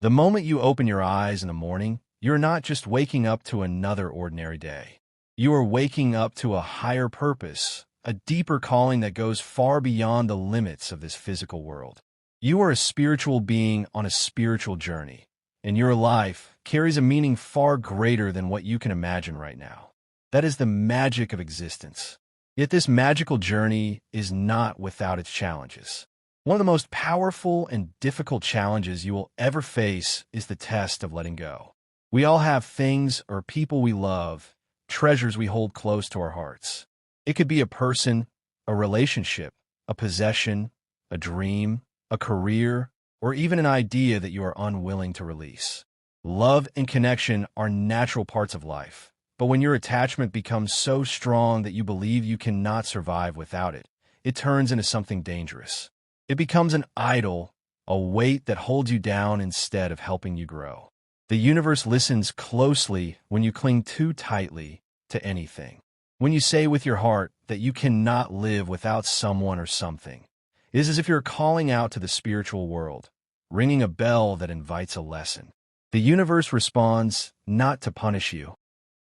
The moment you open your eyes in the morning, you're not just waking up to another ordinary day. You are waking up to a higher purpose, a deeper calling that goes far beyond the limits of this physical world. You are a spiritual being on a spiritual journey, and your life carries a meaning far greater than what you can imagine right now. That is the magic of existence. Yet this magical journey is not without its challenges. One of the most powerful and difficult challenges you will ever face is the test of letting go. We all have things or people we love, treasures we hold close to our hearts. It could be a person, a relationship, a possession, a dream, a career, or even an idea that you are unwilling to release. Love and connection are natural parts of life, but when your attachment becomes so strong that you believe you cannot survive without it, it turns into something dangerous. It becomes an idol, a weight that holds you down instead of helping you grow. The universe listens closely when you cling too tightly to anything. When you say with your heart that you cannot live without someone or something, it is as if you're calling out to the spiritual world, ringing a bell that invites a lesson. The universe responds not to punish you,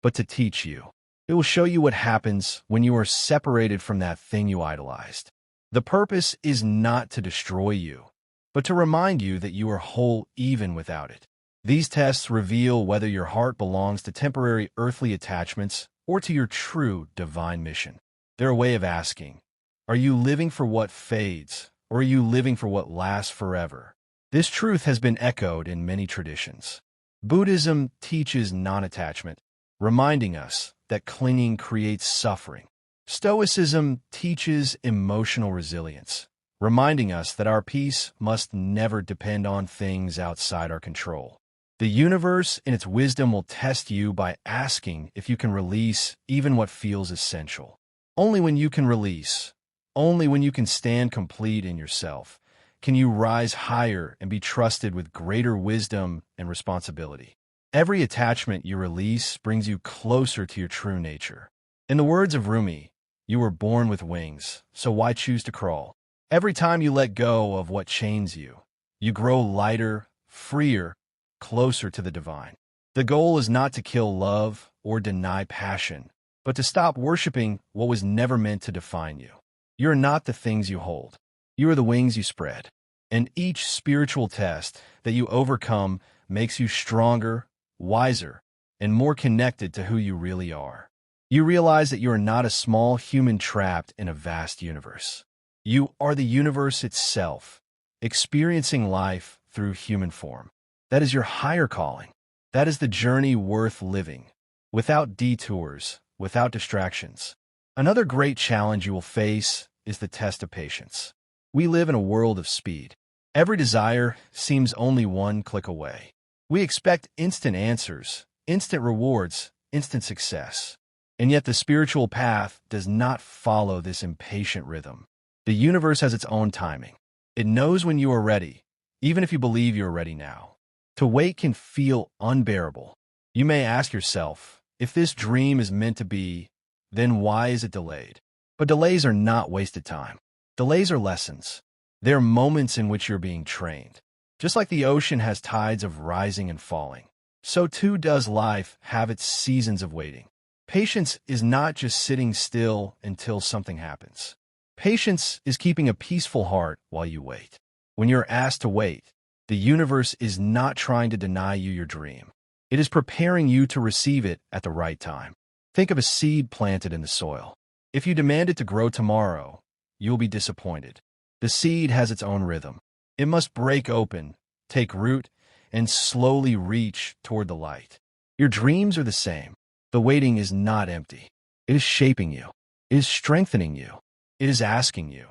but to teach you. It will show you what happens when you are separated from that thing you idolized. The purpose is not to destroy you, but to remind you that you are whole even without it. These tests reveal whether your heart belongs to temporary earthly attachments or to your true divine mission. They're a way of asking, are you living for what fades, or are you living for what lasts forever? This truth has been echoed in many traditions. Buddhism teaches non-attachment, reminding us that clinging creates suffering. Stoicism teaches emotional resilience, reminding us that our peace must never depend on things outside our control. The universe, in its wisdom, will test you by asking if you can release even what feels essential. Only when you can release, only when you can stand complete in yourself, can you rise higher and be trusted with greater wisdom and responsibility. Every attachment you release brings you closer to your true nature. In the words of Rumi, you were born with wings, so why choose to crawl? Every time you let go of what chains you, you grow lighter, freer, closer to the divine. The goal is not to kill love or deny passion, but to stop worshiping what was never meant to define you. You are not the things you hold. You are the wings you spread. And each spiritual test that you overcome makes you stronger, wiser, and more connected to who you really are. You realize that you are not a small human trapped in a vast universe. You are the universe itself, experiencing life through human form. That is your higher calling. That is the journey worth living, without detours, without distractions. Another great challenge you will face is the test of patience. We live in a world of speed. Every desire seems only one click away. We expect instant answers, instant rewards, instant success. And yet the spiritual path does not follow this impatient rhythm. The universe has its own timing. It knows when you are ready, even if you believe you are ready now. To wait can feel unbearable. You may ask yourself, if this dream is meant to be, then why is it delayed? But delays are not wasted time. Delays are lessons. They're moments in which you're being trained. Just like the ocean has tides of rising and falling, so too does life have its seasons of waiting. Patience is not just sitting still until something happens. Patience is keeping a peaceful heart while you wait. When you're asked to wait, the universe is not trying to deny you your dream. It is preparing you to receive it at the right time. Think of a seed planted in the soil. If you demand it to grow tomorrow, you'll be disappointed. The seed has its own rhythm. It must break open, take root, and slowly reach toward the light. Your dreams are the same. The waiting is not empty. It is shaping you. It is strengthening you. It is asking you,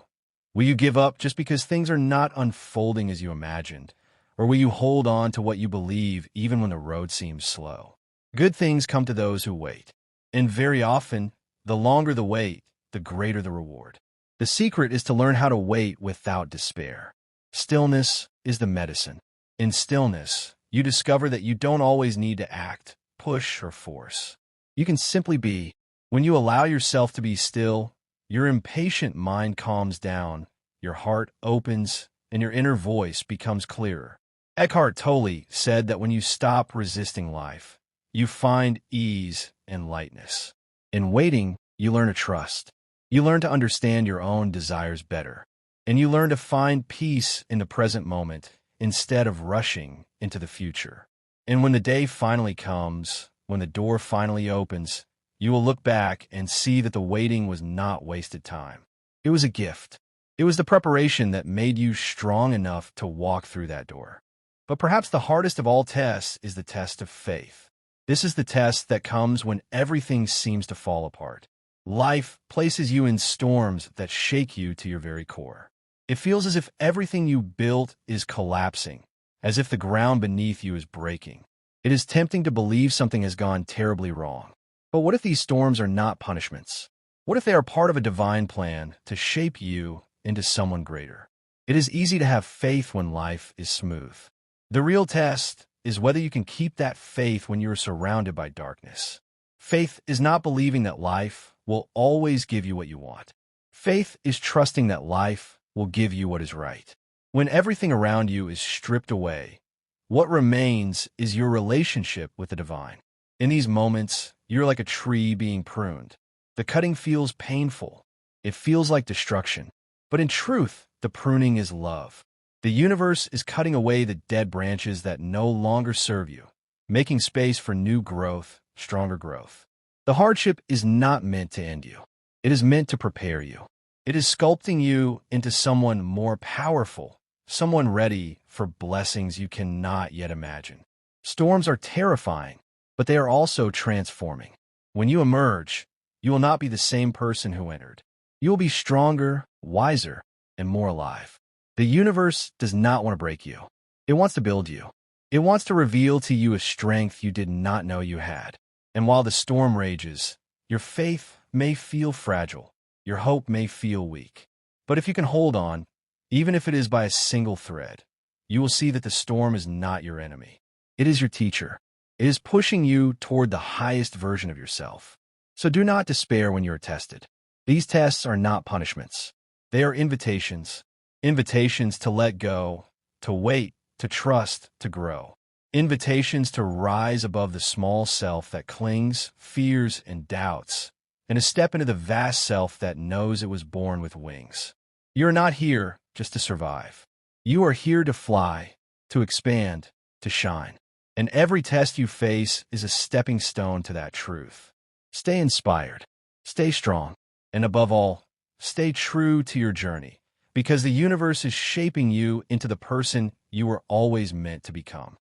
will you give up just because things are not unfolding as you imagined? Or will you hold on to what you believe even when the road seems slow? Good things come to those who wait. And very often, the longer the wait, the greater the reward. The secret is to learn how to wait without despair. Stillness is the medicine. In stillness, you discover that you don't always need to act, push, or force. You can simply be. When you allow yourself to be still, your impatient mind calms down, your heart opens, and your inner voice becomes clearer. Eckhart Tolle said that when you stop resisting life, you find ease and lightness. In waiting, you learn to trust. You learn to understand your own desires better. And you learn to find peace in the present moment instead of rushing into the future. And when the day finally comes, when the door finally opens, you will look back and see that the waiting was not wasted time. It was a gift. It was the preparation that made you strong enough to walk through that door. But perhaps the hardest of all tests is the test of faith. This is the test that comes when everything seems to fall apart. Life places you in storms that shake you to your very core. It feels as if everything you built is collapsing, as if the ground beneath you is breaking. It is tempting to believe something has gone terribly wrong. But what if these storms are not punishments? What if they are part of a divine plan to shape you into someone greater? It is easy to have faith when life is smooth. The real test is whether you can keep that faith when you are surrounded by darkness. Faith is not believing that life will always give you what you want. Faith is trusting that life will give you what is right. When everything around you is stripped away, what remains is your relationship with the divine. In these moments, you're like a tree being pruned. The cutting feels painful. It feels like destruction. But in truth, the pruning is love. The universe is cutting away the dead branches that no longer serve you, making space for new growth, stronger growth. The hardship is not meant to end you. It is meant to prepare you. It is sculpting you into someone more powerful, someone ready for blessings you cannot yet imagine. Storms are terrifying, but they are also transforming. When you emerge, you will not be the same person who entered. You will be stronger, wiser, and more alive. The universe does not want to break you. It wants to build you. It wants to reveal to you a strength you did not know you had. And while the storm rages, your faith may feel fragile. Your hope may feel weak. But if you can hold on, even if it is by a single thread, you will see that the storm is not your enemy. It is your teacher. It is pushing you toward the highest version of yourself. So do not despair when you are tested. These tests are not punishments. They are invitations. Invitations to let go, to wait, to trust, to grow. Invitations to rise above the small self that clings, fears, and doubts, and to step into the vast self that knows it was born with wings. You are not here just to survive. You are here to fly, to expand, to shine. And every test you face is a stepping stone to that truth. Stay inspired, stay strong, and above all, stay true to your journey, because the universe is shaping you into the person you were always meant to become.